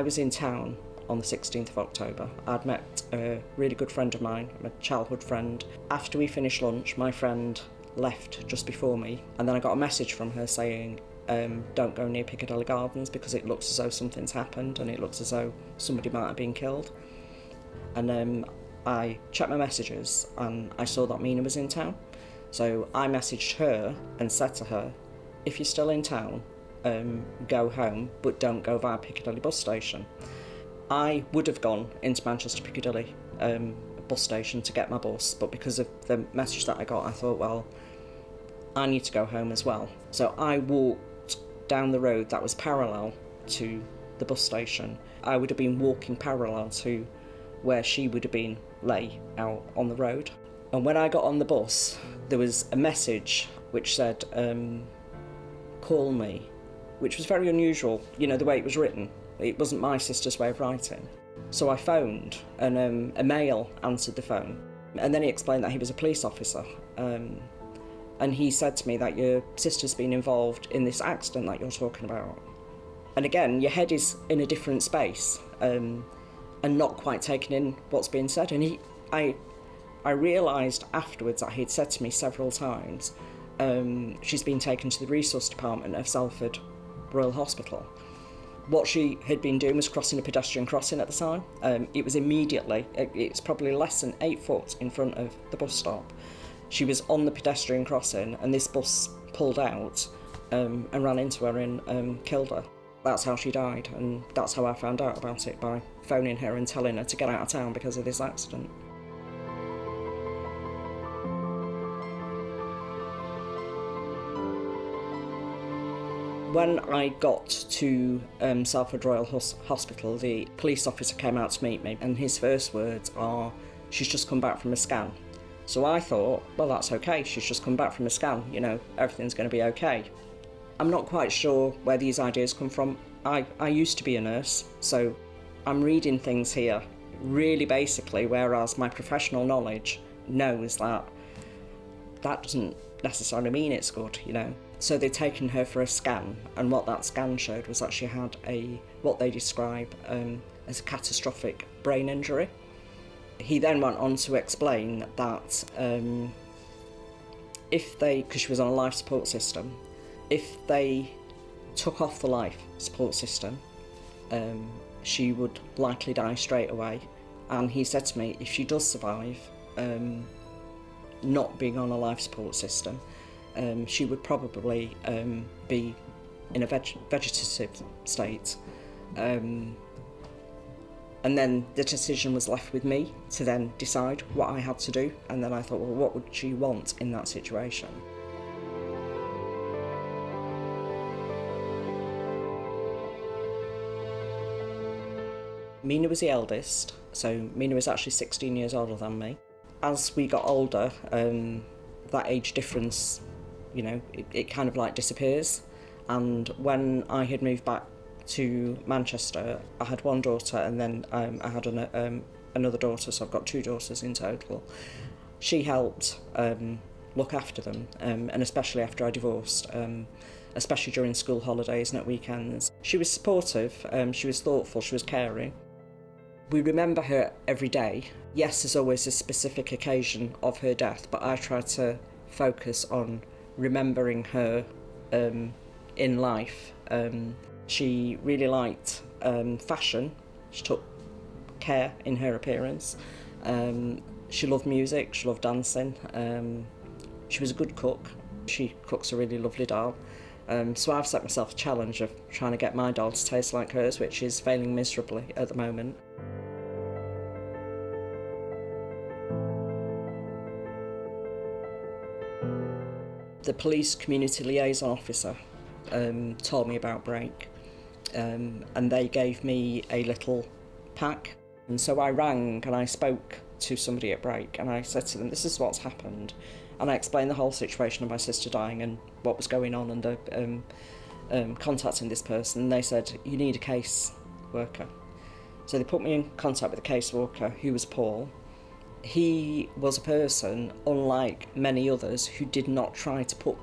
was in town on the 16th of October. I'd met a really good friend of mine, a childhood friend. After we finished lunch, my friend left just before me, and then I got a message from her saying, don't go near Piccadilly Gardens because it looks as though something's happened and it looks as though somebody might have been killed. And I checked my messages and I saw that Mena was in town. So I messaged her and said to her, if you're still in town, go home, but don't go via Piccadilly bus station. I would have gone into Manchester Piccadilly bus station to get my bus, but because of the message that I got, I thought, well, I need to go home as well. So I walked down the road that was parallel to the bus station. I would have been walking parallel to where she would have been lay out on the road. And when I got on the bus, there was a message which said, call me, which was very unusual, you know, the way it was written. It wasn't my sister's way of writing. So I phoned, and a male answered the phone. And then he explained that he was a police officer. And he said to me that your sister's been involved in this accident that you're talking about. And again, your head is in a different space, and not quite taking in what's being said. And I realised afterwards that he'd said to me several times, she's been taken to the resource department of Salford Royal Hospital. What she had been doing was crossing a pedestrian crossing at the time. It was immediately, it's probably less than 8 foot in front of the bus stop. She was on the pedestrian crossing and this bus pulled out and ran into her and killed her. That's how she died, and that's how I found out about it, by phoning her and telling her to get out of town because of this accident. When I got to Salford Royal Hospital, the police officer came out to meet me, and his first words are, she's just come back from a scan. So I thought, well, that's okay, she's just come back from a scan, you know, everything's going to be okay. I'm not quite sure where these ideas come from. I used to be a nurse, so I'm reading things here really basically, whereas my professional knowledge knows that that doesn't necessarily mean it's good, you know. So they'd taken her for a scan, and what that scan showed was that she had what they describe as a catastrophic brain injury. He then went on to explain that because she was on a life support system, if they took off the life support system, she would likely die straight away. And he said to me, if she does survive not being on a life support system, she would probably be in a vegetative state. And then the decision was left with me to then decide what I had to do. And then I thought, well, what would she want in that situation? Mena was the eldest, so Mena was actually 16 years older than me. As we got older, that age difference, you know, it kind of like disappears. And when I had moved back to Manchester, I had one daughter, and then I had another daughter, so I've got 2 daughters in total. She helped look after them, and especially after I divorced, especially during school holidays and at weekends. She was supportive, she was thoughtful, she was caring. We remember her every day. Yes, there's always a specific occasion of her death, but I try to focus on remembering her in life. She really liked fashion. She took care in her appearance. She loved music, she loved dancing. She was a good cook. She cooks a really lovely dal. So I've set myself a challenge of trying to get my dal to taste like hers, which is failing miserably at the moment. The police community liaison officer told me about Break, and they gave me a little pack. And so I rang and I spoke to somebody at Break, and I said to them, this is what's happened. And I explained the whole situation of my sister dying and what was going on and contacting this person. And they said, you need a case worker. So they put me in contact with a caseworker, who was Paul. He was a person, unlike many others, who did not try to put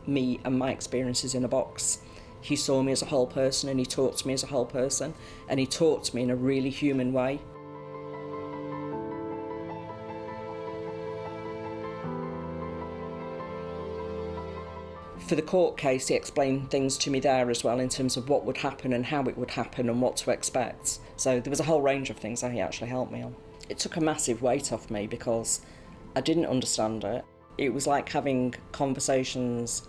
me and my experiences in a box. He saw me as a whole person, and he talked to me as a whole person, and he talked to me in a really human way. For the court case, he explained things to me there as well in terms of what would happen and how it would happen and what to expect. So there was a whole range of things that he actually helped me on. It took a massive weight off me because I didn't understand it. It was like having conversations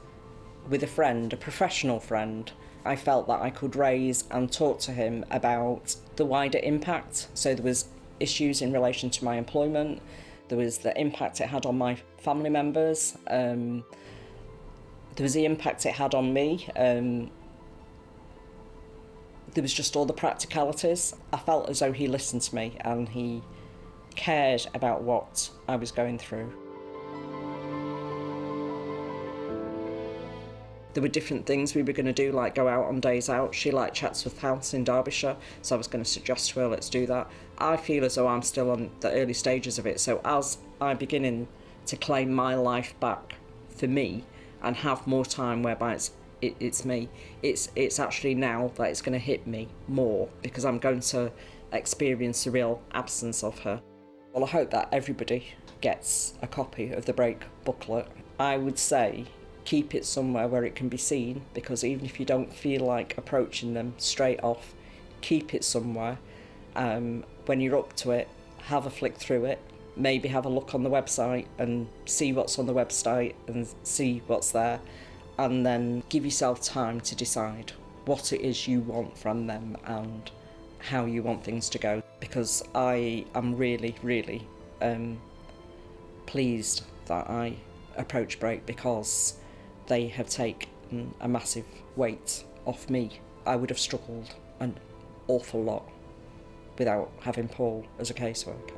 with a friend, a professional friend. I felt that I could raise and talk to him about the wider impact. So there was issues in relation to my employment, there was the impact it had on my family members, there was the impact it had on me, there was just all the practicalities. I felt as though he listened to me and he cared about what I was going through. There were different things we were going to do, like go out on days out. She liked Chatsworth House in Derbyshire, so I was going to suggest to her, let's do that. I feel as though I'm still on the early stages of it, so as I'm beginning to claim my life back for me and have more time whereby it's me, it's actually now that it's going to hit me more because I'm going to experience the real absence of her. Well, I hope that everybody gets a copy of the Break booklet. I would say keep it somewhere where it can be seen, because even if you don't feel like approaching them straight off, keep it somewhere. When you're up to it, have a flick through it, maybe have a look on the website and see what's on the website and see what's there, and then give yourself time to decide what it is you want from them and how you want things to go. Because I am really, really pleased that I approached Break, because they have taken a massive weight off me. I would have struggled an awful lot without having Paul as a caseworker.